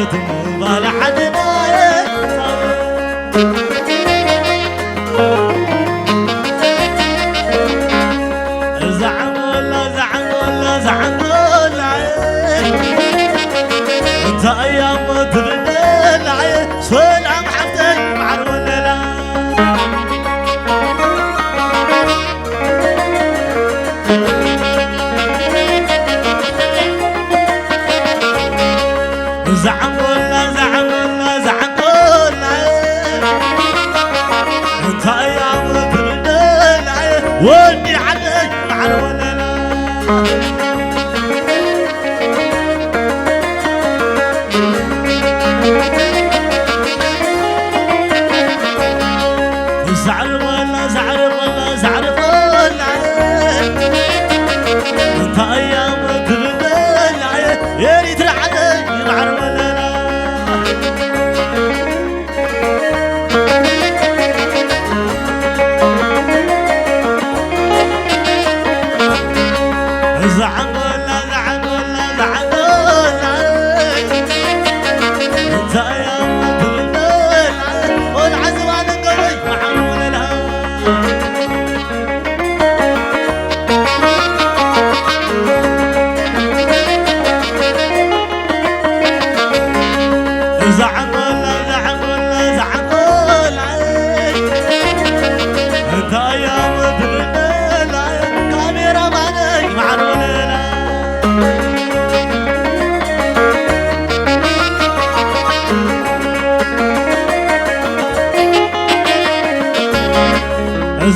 تعود مو بلا حدنا زعم ولا زعم ولا زعم ولا انت ايام تبنى العين سلام حفتك معر ولا لا زعم ولا زعم ولا زعم ولا انت ايام تبنى العين ودي عليك معر ولا لا زعل ولا زعل ولا زعل ولا انت ايام تبنى العين يا ريت العدل معر ولا لا زعم ولا زعم ولا زعم ولا انت ايام تبنى العين والعزوان قوي معر ولا لا زعم ولا زعم ولا زعم ولا انت ايام تبنى العين كاميرا مانك معر ولا لا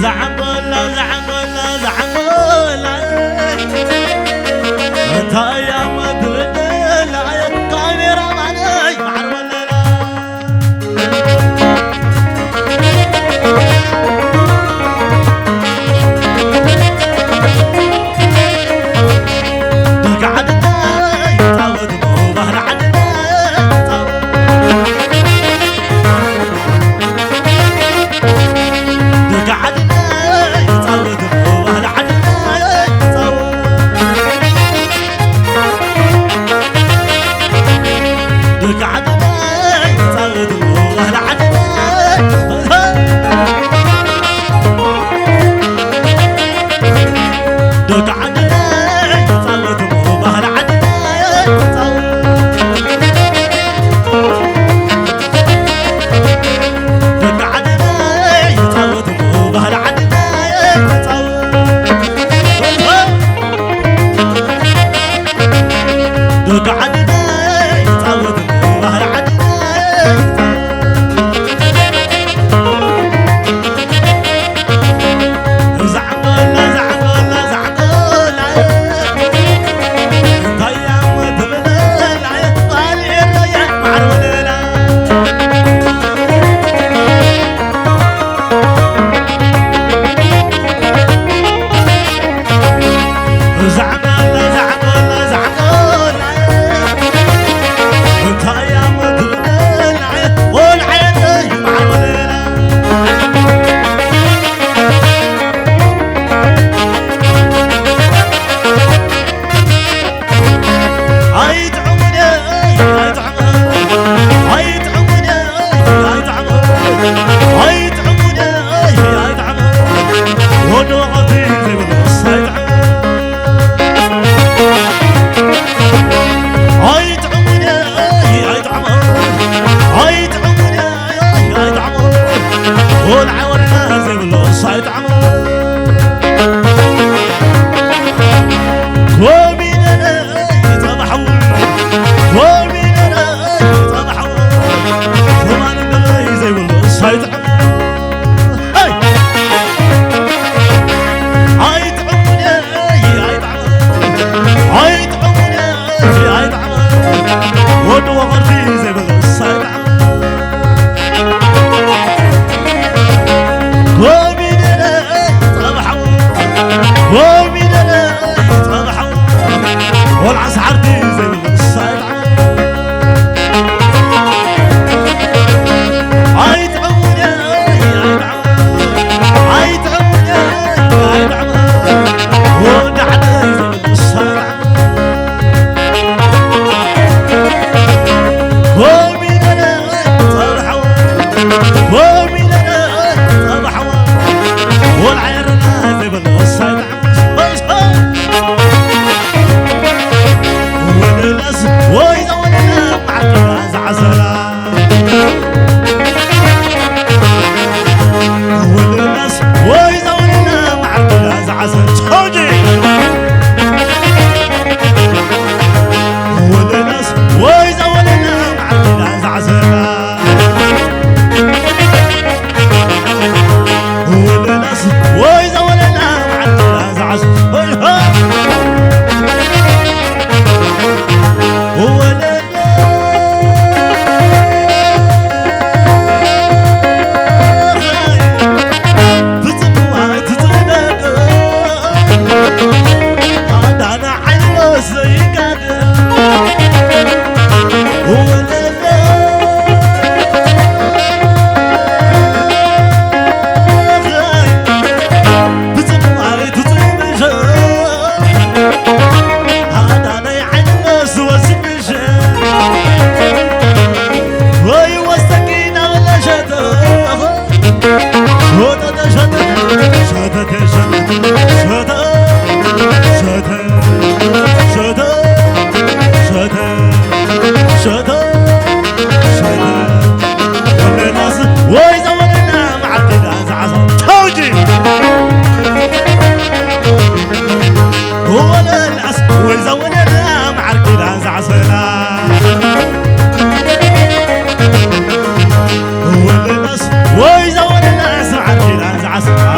زعم ولا زعم ولا زعم ولا انت ايام تبنى العين كاميرا مانك معر ولا لا قعدنا تعود مو بهر عدنا قعدنا تعود مو بهر عدنا عتيلا زعسلا والناس ويزور الناس عتيلا زعسلا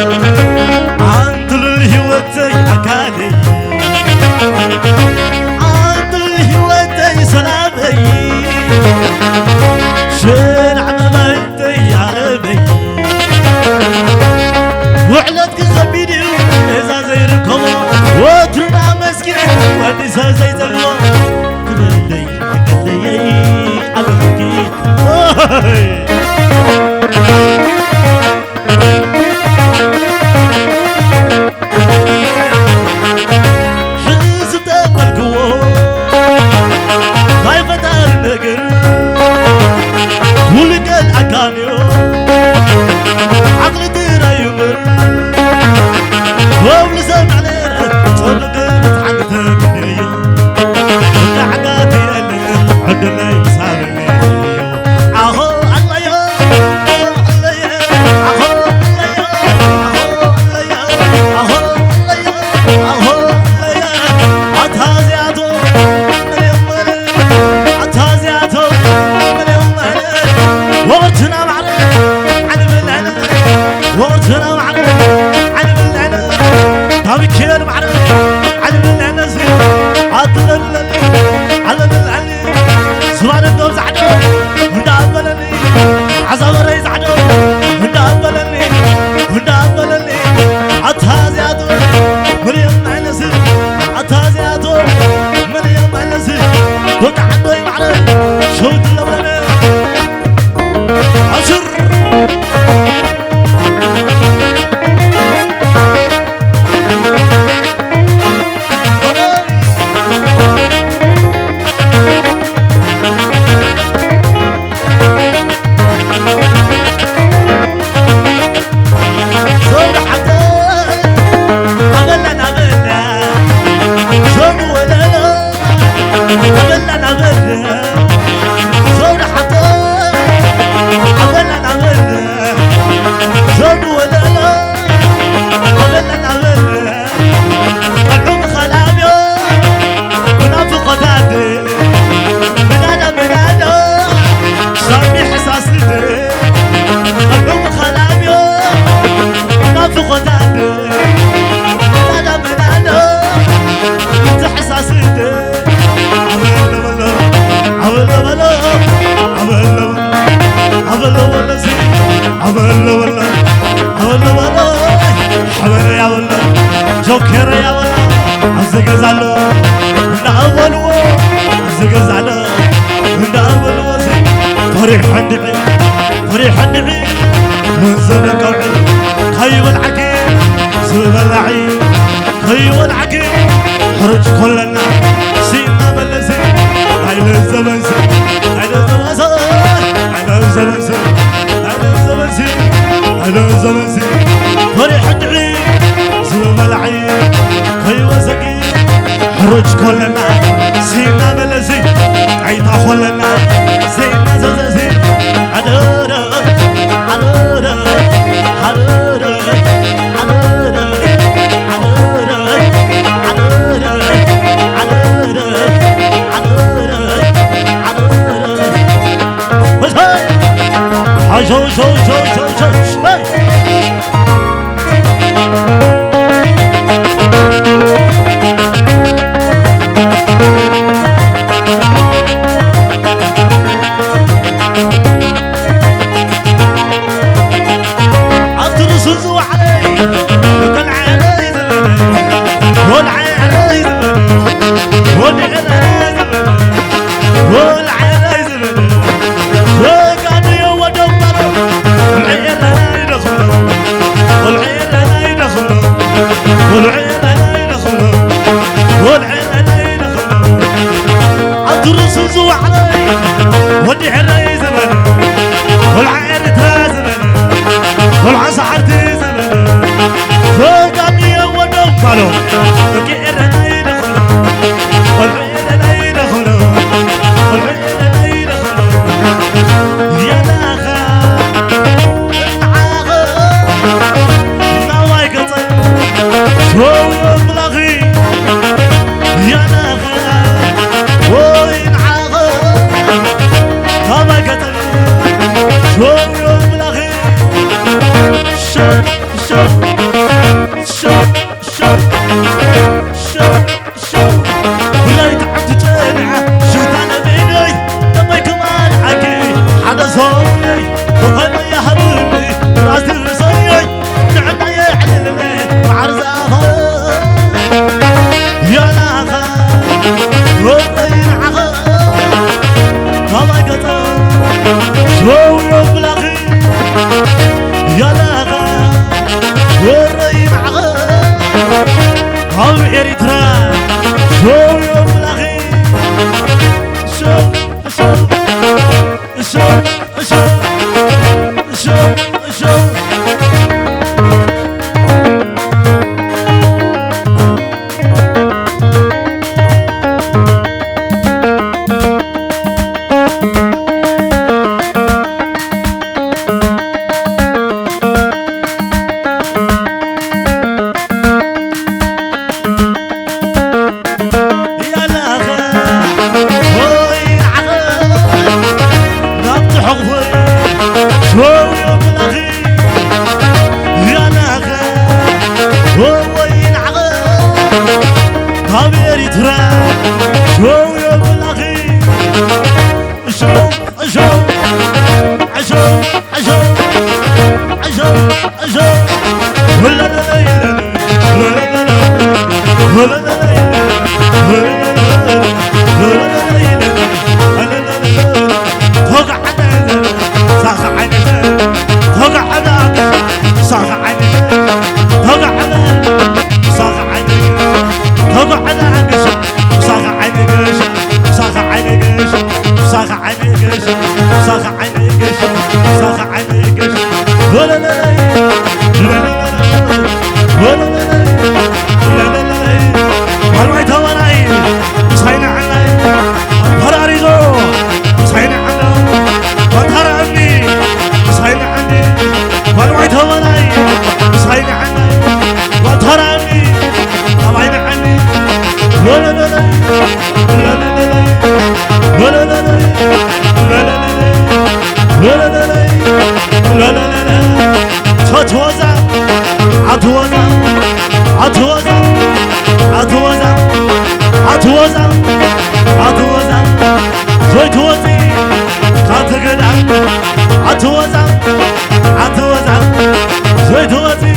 عند الهوتي أكالي عند الهوتي سلامي شين عمامتي يا ربي وعلتك خبيني إذا زي ركضة وترنا مسكين ونسا زي زلوة قللي عبدكي حزب أول قوة خايفة النقر ولقى الأكانيو عقل ديرا يمر وابل سمعنا صدق متحدث بنية ولا حقاتي اللي عدنا يسارني أهو الله يا الله يا أهو الله يا أهو الله يا أهو الله يا عتازياتو من يومنا عتازياتو من يومنا وقتنا معنا عن بالعنا وقتنا معنا عن بالعنا تابي كير معنا عن بالعنا زين عطل على بالعنا سبحان الدوز عدو هنا أبلني عزام رئيس عدو هنا أبلني هنا أبلني عتازياتو مريم عنسي عتازياتو مريم عنسي وتعدوي معنا شوت اللبنة عشر جوكر يا ولا أزجزالو نأولو أزجزالو نأولو زين فريح النبي من زمن قبل خيب العقيل زب العين خيب العقيل خرج كلنا سينا بلزين عين الزمن زين عين الزمن زين عين الزمن زين عين الزمن زين عين الزمن زين فريح النبي زب العين خيب زقيل خرج كلنا سينا بلزين عين خلنا زين زين زين عدورة عدورة عدورة عدورة عدورة عدورة عدورة عدورة عدورة بس هاي شو شو شو شو ولا يتعب تجمع شو انا بيني لما يكمل حكي على صوتي وهلا يا حبيبي راسي رصيي نعنا يا علمي وعرزها يا لاخا وطين عخا ما قطع شو يوم الاخير يا لاخا والريم عخا هم إريترا شو يوم الأخير شو شو شو شو شو شو عتوزع زويت وزع